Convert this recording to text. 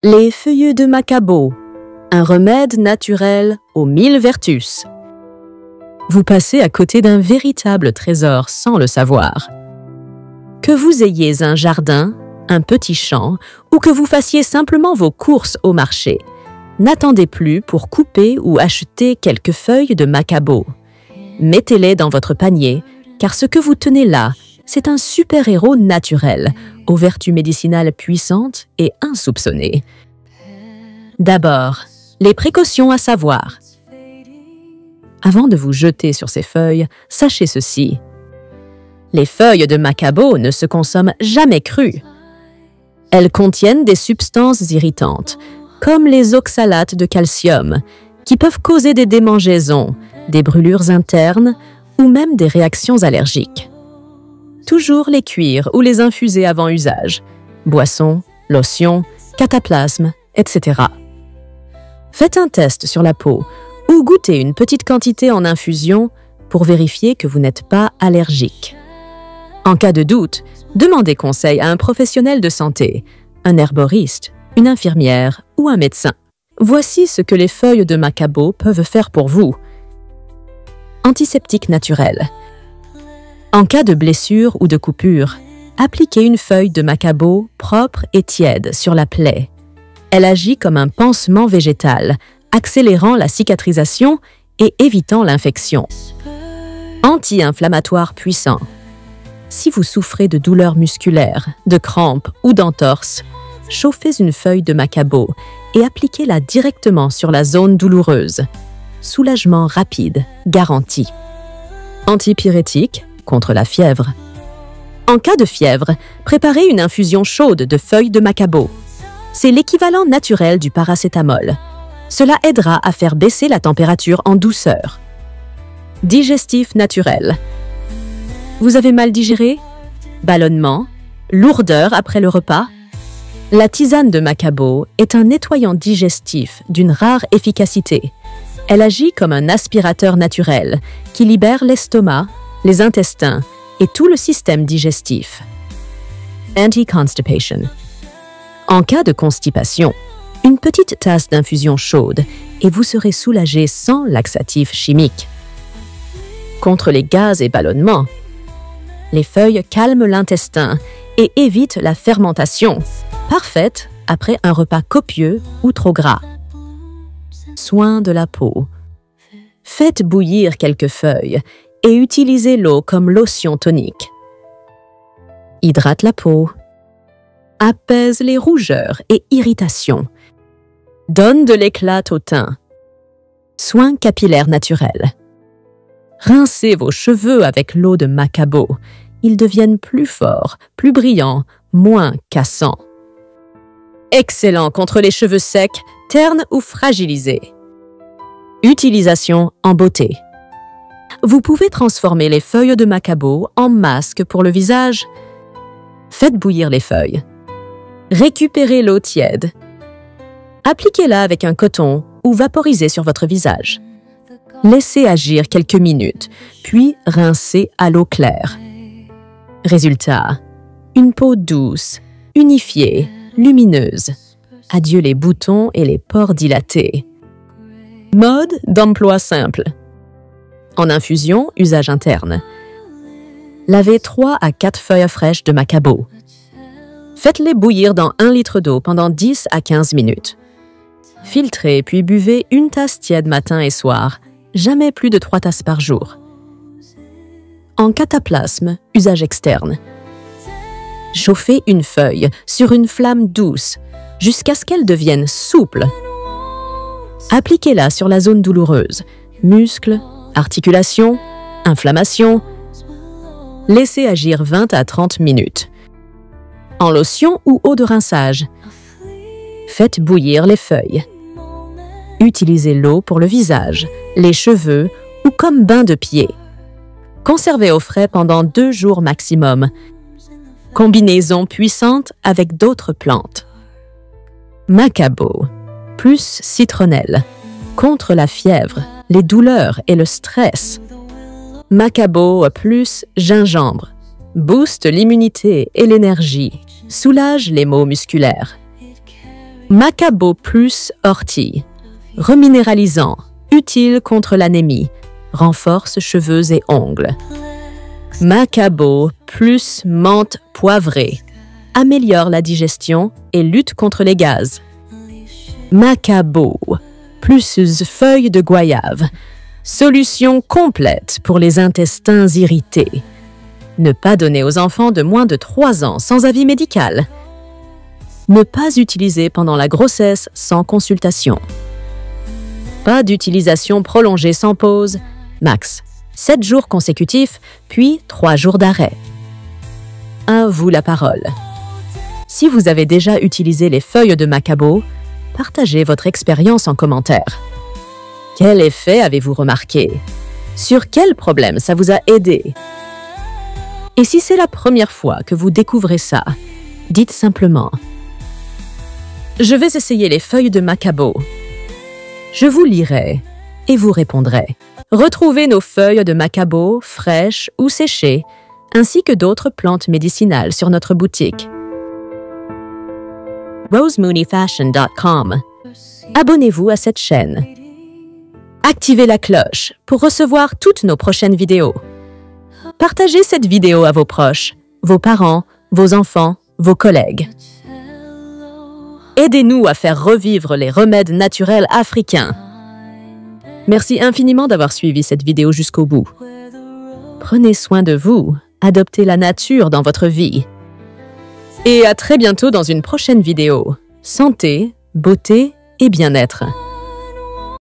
Les feuilles de Macabo, un remède naturel aux 1000 vertus. Vous passez à côté d'un véritable trésor sans le savoir. Que vous ayez un jardin, un petit champ ou que vous fassiez simplement vos courses au marché, n'attendez plus pour couper ou acheter quelques feuilles de Macabo. Mettez-les dans votre panier, car ce que vous tenez là, c'est un super-héros naturel, aux vertus médicinales puissantes et insoupçonnées. D'abord, les précautions à savoir. Avant de vous jeter sur ces feuilles, sachez ceci. Les feuilles de Macabo ne se consomment jamais crues. Elles contiennent des substances irritantes, comme les oxalates de calcium, qui peuvent causer des démangeaisons, des brûlures internes ou même des réactions allergiques. Toujours les cuire ou les infuser avant usage. Boissons, lotions, cataplasmes, etc. Faites un test sur la peau ou goûtez une petite quantité en infusion pour vérifier que vous n'êtes pas allergique. En cas de doute, demandez conseil à un professionnel de santé, un herboriste, une infirmière ou un médecin. Voici ce que les feuilles de Macabo peuvent faire pour vous. Antiseptique naturel. En cas de blessure ou de coupure, appliquez une feuille de Macabo propre et tiède sur la plaie. Elle agit comme un pansement végétal, accélérant la cicatrisation et évitant l'infection. Anti-inflammatoire puissant. Si vous souffrez de douleurs musculaires, de crampes ou d'entorses, chauffez une feuille de Macabo et appliquez-la directement sur la zone douloureuse. Soulagement rapide, garanti. Antipyrétique, contre la fièvre. En cas de fièvre, préparez une infusion chaude de feuilles de Macabo. C'est l'équivalent naturel du paracétamol. Cela aidera à faire baisser la température en douceur. Digestif naturel. Vous avez mal digéré? Ballonnement? Lourdeur après le repas? La tisane de Macabo est un nettoyant digestif d'une rare efficacité. Elle agit comme un aspirateur naturel qui libère l'estomac, les intestins et tout le système digestif. Anti-constipation. En cas de constipation, une petite tasse d'infusion chaude et vous serez soulagé sans laxatif chimique. Contre les gaz et ballonnements, les feuilles calment l'intestin et évitent la fermentation, parfaite après un repas copieux ou trop gras. Soin de la peau. Faites bouillir quelques feuilles et utilisez l'eau comme lotion tonique. Hydrate la peau. Apaise les rougeurs et irritations. Donne de l'éclat au teint. Soin capillaire naturel. Rincez vos cheveux avec l'eau de Macabo. Ils deviennent plus forts, plus brillants, moins cassants. Excellent contre les cheveux secs, ternes ou fragilisés. Utilisation en beauté. Vous pouvez transformer les feuilles de Macabo en masque pour le visage. Faites bouillir les feuilles. Récupérez l'eau tiède. Appliquez-la avec un coton ou vaporisez sur votre visage. Laissez agir quelques minutes, puis rincez à l'eau claire. Résultat, une peau douce, unifiée, lumineuse. Adieu les boutons et les pores dilatés. Mode d'emploi simple. En infusion, usage interne. Lavez 3 à 4 feuilles fraîches de Macabo. Faites-les bouillir dans 1 litre d'eau pendant 10 à 15 minutes. Filtrez puis buvez une tasse tiède matin et soir, jamais plus de 3 tasses par jour. En cataplasme, usage externe. Chauffez une feuille sur une flamme douce jusqu'à ce qu'elle devienne souple. Appliquez-la sur la zone douloureuse, muscles, articulations, inflammation. Laissez agir 20 à 30 minutes. En lotion ou eau de rinçage. Faites bouillir les feuilles. Utilisez l'eau pour le visage, les cheveux ou comme bain de pied. Conservez au frais pendant 2 jours maximum. Combinaison puissante avec d'autres plantes. Macabo, plus citronnelle, contre la fièvre, les douleurs et le stress. Macabo plus gingembre, booste l'immunité et l'énergie, soulage les maux musculaires. Macabo Plus ortie. Reminéralisant, utile contre l'anémie, renforce cheveux et ongles. Macabo Plus menthe poivrée, améliore la digestion et lutte contre les gaz. Macabo Plus feuilles de goyave, solution complète pour les intestins irrités. Ne pas donner aux enfants de moins de 3 ans sans avis médical. Ne pas utiliser pendant la grossesse sans consultation. Pas d'utilisation prolongée sans pause, max 7 jours consécutifs, puis 3 jours d'arrêt. À vous la parole. Si vous avez déjà utilisé les feuilles de Macabo, partagez votre expérience en commentaire. Quel effet avez-vous remarqué? Sur quel problème ça vous a aidé? Et si c'est la première fois que vous découvrez ça, dites simplement « Je vais essayer les feuilles de Macabo ». Je vous lirai et vous répondrai. Retrouvez nos feuilles de Macabo fraîches ou séchées, ainsi que d'autres plantes médicinales sur notre boutique. rosemooneyfashion.com. Abonnez-vous à cette chaîne. Activez la cloche pour recevoir toutes nos prochaines vidéos. Partagez cette vidéo à vos proches, vos parents, vos enfants, vos collègues. Aidez-nous à faire revivre les remèdes naturels africains. Merci infiniment d'avoir suivi cette vidéo jusqu'au bout. Prenez soin de vous, adoptez la nature dans votre vie. Et à très bientôt dans une prochaine vidéo. Santé, beauté et bien-être.